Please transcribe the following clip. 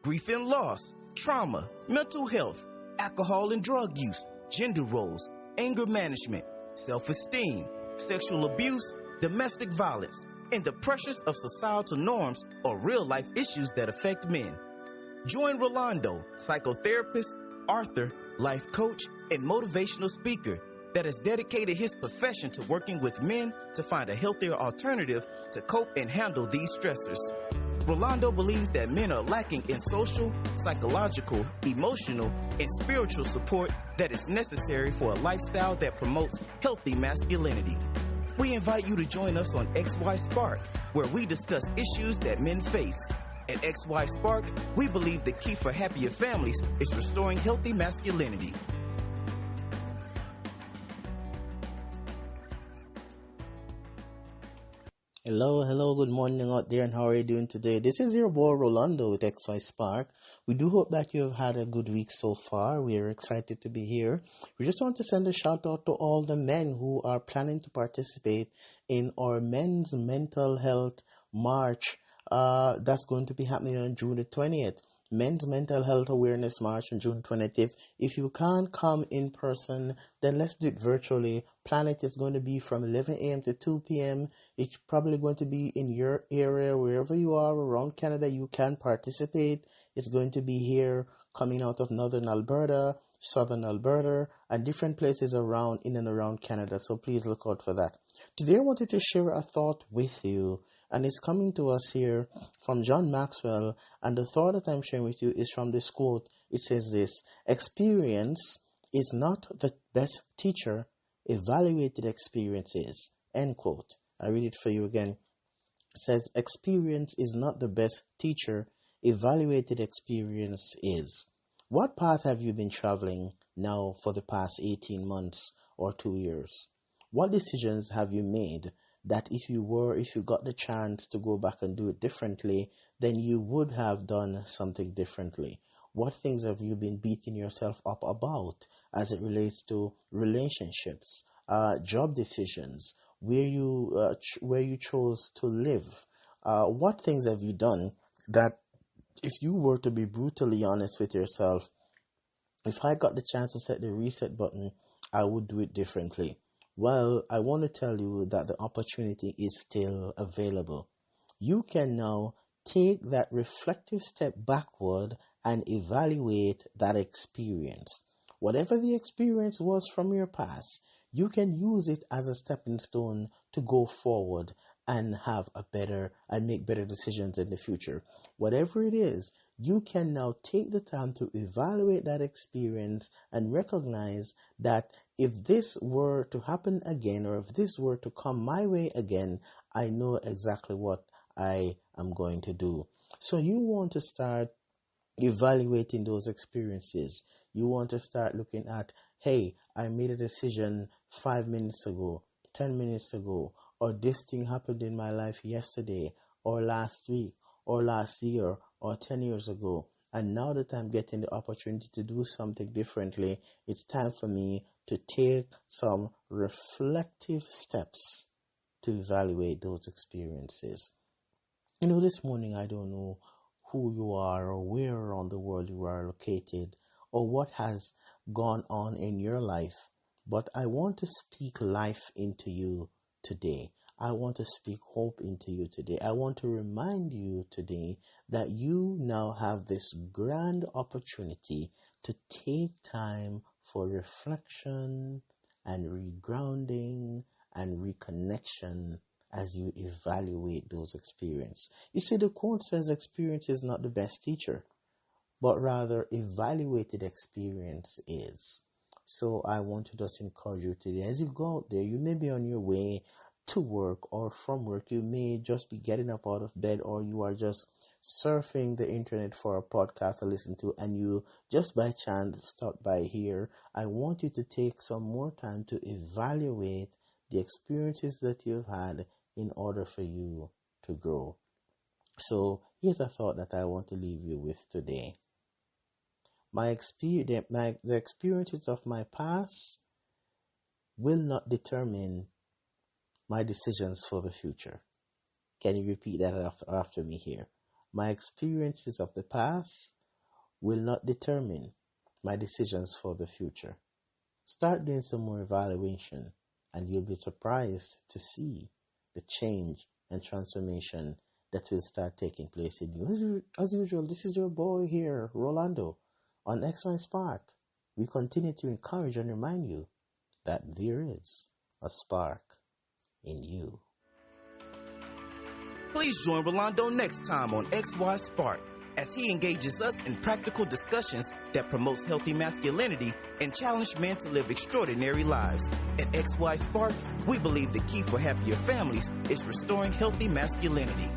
grief and loss, trauma, mental health, alcohol and drug use, gender roles, anger management, self-esteem, sexual abuse, domestic violence, and the pressures of societal norms or real-life issues that affect men. Join Rolando, psychotherapist, author, life coach, and motivational speaker that has dedicated his profession to working with men to find a healthier alternative to cope and handle these stressors. Rolando believes that men are lacking in social, psychological, emotional, and spiritual support that is necessary for a lifestyle that promotes healthy masculinity. We invite you to join us on XY Spark, where we discuss issues that men face. At XY Spark, we believe the key for happier families is restoring healthy masculinity. Hello, good morning out there, and how are you doing today? This is your boy Rolando with XY Spark. We do hope that you have had a good week so far. We are excited to be here. We just want to send a shout out to all the men who are planning to participate in our Men's Mental Health March. That's going to be happening on June the 20th. Men's Mental Health Awareness March on June 20th. If you can't come in person, then let's do it virtually. Planet is going to be from 11 a.m. to 2 p.m. It's probably going to be in your area, wherever you are around Canada. You can participate. It's going to be here, coming out of Northern Alberta, Southern Alberta, and different places around, in and around Canada. So please look out for that. Today I wanted to share a thought with you, and it's coming to us here from John Maxwell. And the thought that I'm sharing with you is from this quote. It says this: experience is not the best teacher, evaluated experience is. End quote. I read it for you again. It says, experience is not the best teacher, evaluated experience is. What path have you been traveling now for the past 18 months or 2 years? What decisions have you made that if you got the chance to go back and do it differently, then you would have done something differently? What things have you been beating yourself up about as it relates to relationships, job decisions, where you chose to live? What things have you done that, if you were to be brutally honest with yourself, if I got the chance to set the reset button, I would do it differently? Well, I want to tell you that the opportunity is still available. You can now take that reflective step backward and evaluate that experience. Whatever the experience was from your past, you can use it as a stepping stone to go forward and make better decisions in the future. Whatever it is, you can now take the time to evaluate that experience and recognize that if this were to happen again, or if this were to come my way again, I know exactly what I am going to do. So you want to start evaluating those experiences. You want to start looking at, hey, I made a decision 5 minutes ago, 10 minutes ago, or this thing happened in my life yesterday, or last week, or last year, or 10 years ago. And now that I'm getting the opportunity to do something differently, it's time for me to take some reflective steps to evaluate those experiences. This morning, I don't know who you are or where around the world you are located or what has gone on in your life, but I want to speak life into you today. I want to speak hope into you today. I want to remind you today that you now have this grand opportunity to take time for reflection and regrounding and reconnection as you evaluate those experiences. You see, the quote says experience is not the best teacher, but rather evaluated experience is. So I want to just encourage you today, as you go out there, you may be on your way to work or from work, you may just be getting up out of bed, or you are just surfing the internet for a podcast to listen to, and you just by chance stopped by here. I want you to take some more time to evaluate the experiences that you've had in order for you to grow. So here's a thought that I want to leave you with today. The experiences of my past will not determine my decisions for the future. Can you repeat that after me here? My experiences of the past will not determine my decisions for the future. Start doing some more evaluation, and you'll be surprised to see the change and transformation that will start taking place in you. As usual, this is your boy here, Rolando, on XY Spark. We continue to encourage and remind you that there is a spark in you. Please join Rolando next time on XY Spark as he engages us in practical discussions that promotes healthy masculinity and challenge men to live extraordinary lives. At XY Spark, we believe the key for happier families is restoring healthy masculinity.